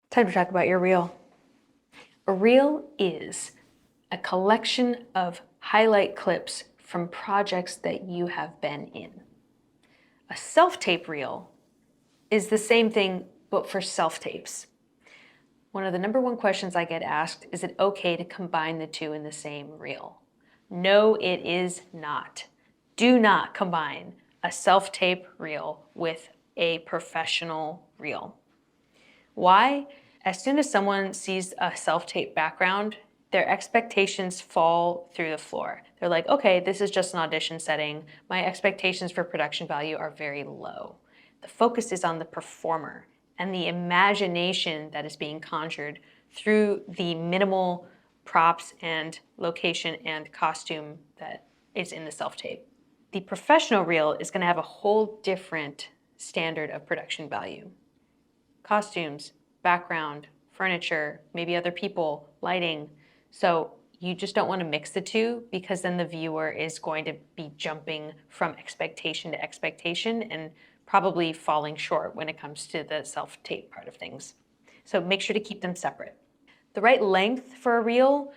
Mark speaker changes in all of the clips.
Speaker 1: Time to talk about your reel. A reel is a collection of highlight clips from projects that you have been in. A self-tape reel is the same thing, but for self-tapes. One of the number one questions I get asked, is it okay to combine the two in the same reel? No, it is not. Do not combine a self-tape reel with a professional reel. Why? As soon as someone sees a self-tape background, their expectations fall through the floor. They're like, okay, this is just an audition setting. My expectations for production value are very low. The focus is on the performer and the imagination that is being conjured through the minimal props and location and costume that is in the self-tape. The professional reel is going to have a whole different standard of production value. Costumes, background, furniture, maybe other people, lighting. So you just don't want to mix the two, because then the viewer is going to be jumping from expectation to expectation and probably falling short when it comes to the self-tape part of things. So make sure to keep them separate. The right length for a reel,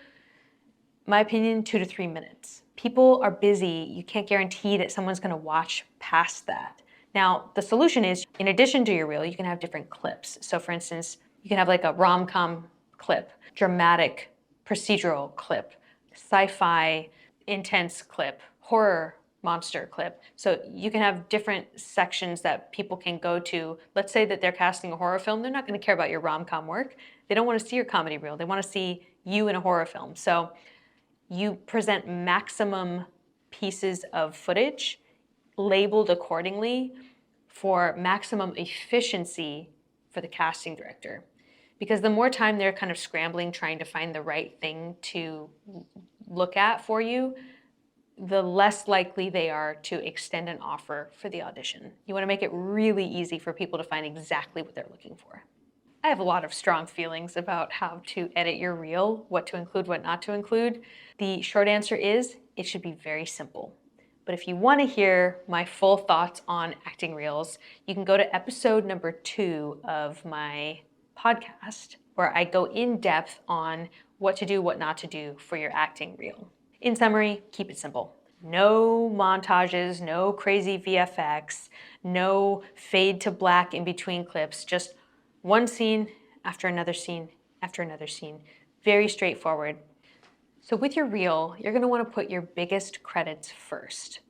Speaker 1: my opinion, 2 to 3 minutes. People are busy. You can't guarantee that someone's going to watch past that. Now, the solution is, in addition to your reel, you can have different clips. So for instance, you can have like a rom-com clip, dramatic procedural clip, sci-fi intense clip, horror monster clip. So you can have different sections that people can go to. Let's say that they're casting a horror film. They're not going to care about your rom-com work. They don't want to see your comedy reel. They want to see you in a horror film. So you present maximum pieces of footage labeled accordingly for maximum efficiency for the casting director. Because the more time they're kind of scrambling, trying to find the right thing to look at for you, the less likely they are to extend an offer for the audition. You want to make it really easy for people to find exactly what they're looking for. I have a lot of strong feelings about how to edit your reel, what to include, what not to include. The short answer is, it should be very simple. But if you want to hear my full thoughts on acting reels, you can go to episode number 2 of my podcast, where I go in depth on what to do, what not to do for your acting reel. In summary, keep it simple. No montages, no crazy VFX, no fade to black in between clips, just one scene after another scene after another scene. Very straightforward. So with your reel, you're going to want to put your biggest credits first.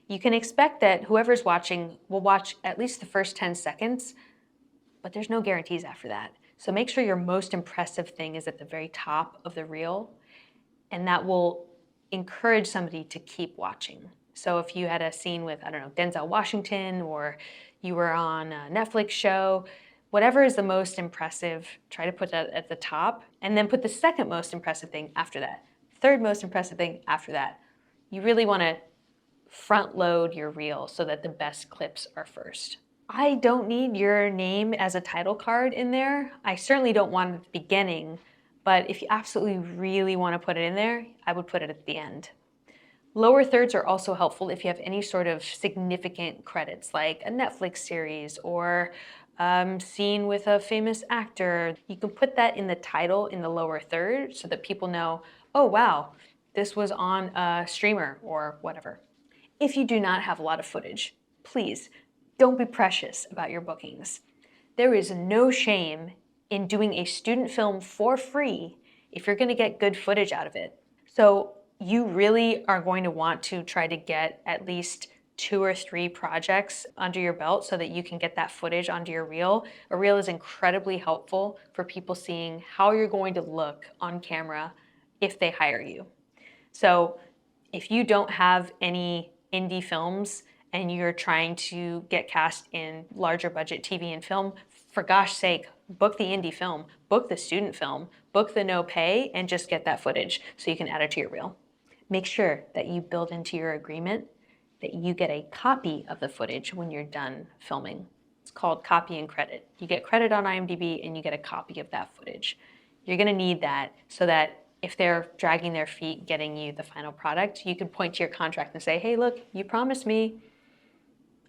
Speaker 1: You can expect that whoever's watching will watch at least the first 10 seconds, but there's no guarantees after that. So make sure your most impressive thing is at the very top of the reel, and that will encourage somebody to keep watching. So if you had a scene with, I don't know, Denzel Washington, or you were on a Netflix show, whatever is the most impressive, try to put that at the top, and then put the second most impressive thing after that, third most impressive thing after that. You really want to front load your reel so that the best clips are first. I don't need your name as a title card in there. I certainly don't want it at the beginning, but if you absolutely really want to put it in there, I would put it at the end. Lower thirds are also helpful if you have any sort of significant credits, like a Netflix series or scene with a famous actor. You can put that in the title in the lower third so that people know, oh wow, this was on a streamer or whatever. If you do not have a lot of footage, please don't be precious about your bookings. There is no shame in doing a student film for free if you're going to get good footage out of it. So you really are going to want to try to get at least 2 or 3 projects under your belt so that you can get that footage onto your reel. A reel is incredibly helpful for people seeing how you're going to look on camera if they hire you. So if you don't have any indie films and you're trying to get cast in larger budget TV and film, for gosh sake, book the indie film, book the student film, book the no pay, and just get that footage so you can add it to your reel. Make sure that you build into your agreement that you get a copy of the footage when you're done filming. It's called copy and credit. You get credit on IMDb and you get a copy of that footage. You're gonna need that so that if they're dragging their feet getting you the final product, you can point to your contract and say, hey, look, you promised me.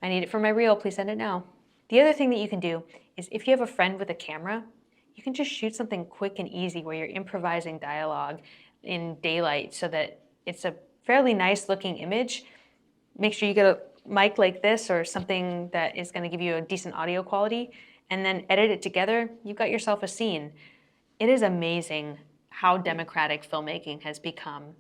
Speaker 1: I need it for my reel, please send it now. The other thing that you can do is if you have a friend with a camera, You can just shoot something quick and easy where you're improvising dialogue in daylight so that it's a fairly nice looking image. Make sure you get a mic like this or something that is going to give you a decent audio quality, and then edit it together. You've got yourself a scene. It is amazing how democratic filmmaking has become.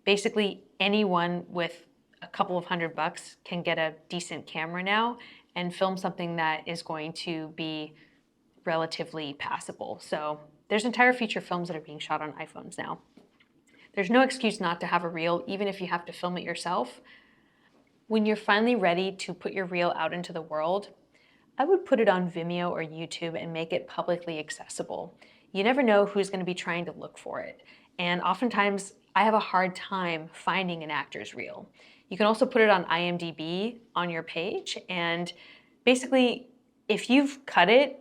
Speaker 1: Basically, anyone with a couple of $100 can get a decent camera now and film something that is going to be relatively passable. So there's entire feature films that are being shot on iPhones now. There's no excuse not to have a reel, even if you have to film it yourself. When you're finally ready to put your reel out into the world, I would put it on Vimeo or YouTube and make it publicly accessible. You never know who's going to be trying to look for it. And oftentimes, I have a hard time finding an actor's reel. You can also put it on IMDb on your page, and basically, if you've cut it,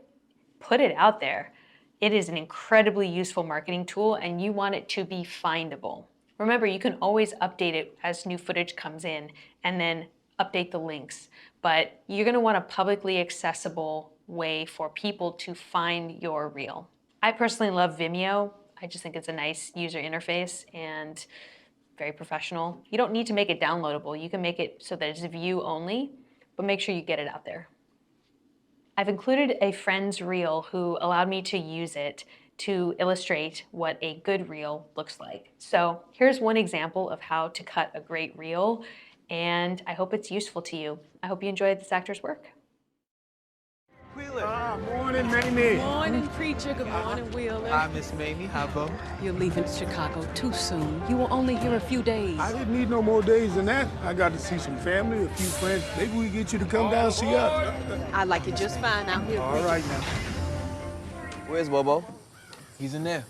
Speaker 1: put it out there. It is an incredibly useful marketing tool, and you want it to be findable. Remember, you can always update it as new footage comes in and then update the links, but you're going to want a publicly accessible way for people to find your reel. I personally love Vimeo. I just think it's a nice user interface and very professional. You don't need to make it downloadable. You can make it so that it's view only, but make sure you get it out there. I've included a friend's reel who allowed me to use it to illustrate what a good reel looks like. So here's one example of how to cut a great reel, and I hope it's useful to you. I hope you enjoyed this actor's work.
Speaker 2: Wheeler. Morning, Mamie.
Speaker 3: Morning, Preacher. Good morning, Wheeler.
Speaker 2: Hi, Miss Mamie. How about?
Speaker 3: You're leaving Chicago too soon. You were only here a few days.
Speaker 4: I didn't need no more days than that. I got to see some family, a few friends. Maybe we get you to come down and see us.
Speaker 3: I like it just fine out here,
Speaker 4: All
Speaker 3: Preacher.
Speaker 4: right now.
Speaker 2: Where's Bobo? He's in there.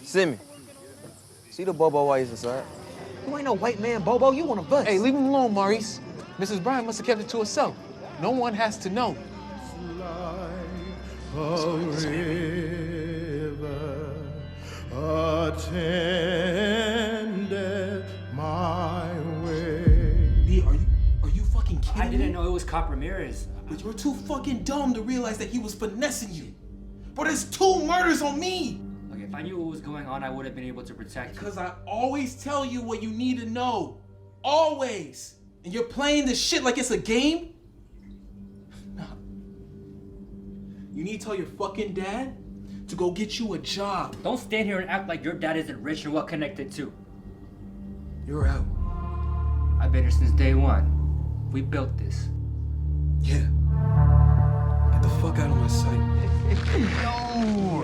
Speaker 2: Simi. See the Bobo while he's inside.
Speaker 5: You ain't no white man, Bobo. You want a bus.
Speaker 6: Hey, leave him alone, Maurice. Mrs. Bryant must have kept it to herself. No one has to know.
Speaker 4: A river attended my way.
Speaker 5: B, are you fucking kidding
Speaker 7: I didn't
Speaker 5: me?
Speaker 7: know it was Cop Ramirez.
Speaker 5: But you're too fucking dumb to realize that he was finessing you. Bro, there's 2 murders on me.
Speaker 7: Look, if I knew what was going on, I would have been able to protect you.
Speaker 5: Because I always tell you what you need to know. Always. And you're playing this shit like it's a game? Nah. You need to tell your fucking dad to go get you a job.
Speaker 7: Don't stand here and act like your dad isn't rich and well connected too.
Speaker 5: You're out.
Speaker 7: I've been here since day one. We built this.
Speaker 5: Yeah. Get the fuck out of my sight.
Speaker 8: Yo.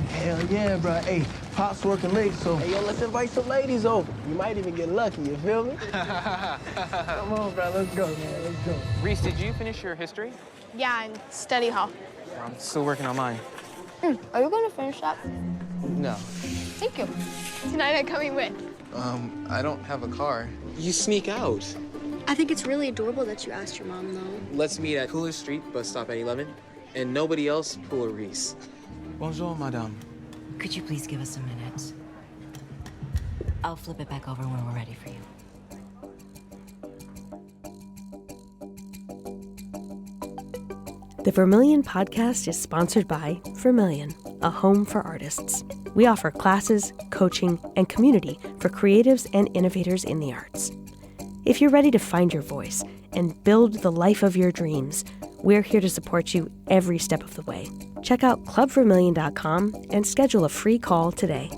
Speaker 8: Hell yeah, bro. Hey, Pop's working late, so hey, yo, let's invite some ladies over. You might even get lucky, you feel me? Come on, bro, let's go, man, let's go.
Speaker 6: Reese, did you finish your history?
Speaker 9: Yeah, in study hall.
Speaker 6: I'm still working on mine.
Speaker 9: Are you going to finish that?
Speaker 6: No.
Speaker 9: Thank you. Tonight I'm coming with.
Speaker 6: I don't have a car.
Speaker 10: You sneak out.
Speaker 9: I think it's really adorable that you asked your mom, though.
Speaker 10: Let's meet at Cooler Street, bus stop at 11. And nobody else pull a Reese.
Speaker 5: Bonjour, madame.
Speaker 11: Could you please give us a minute? I'll flip it back over when we're ready for you.
Speaker 12: The Vermilion podcast is sponsored by Vermilion, a home for artists. We offer classes, coaching, and community for creatives and innovators in the arts. If you're ready to find your voice and build the life of your dreams, we're here to support you every step of the way. Check out clubvermilion.com and schedule a free call today.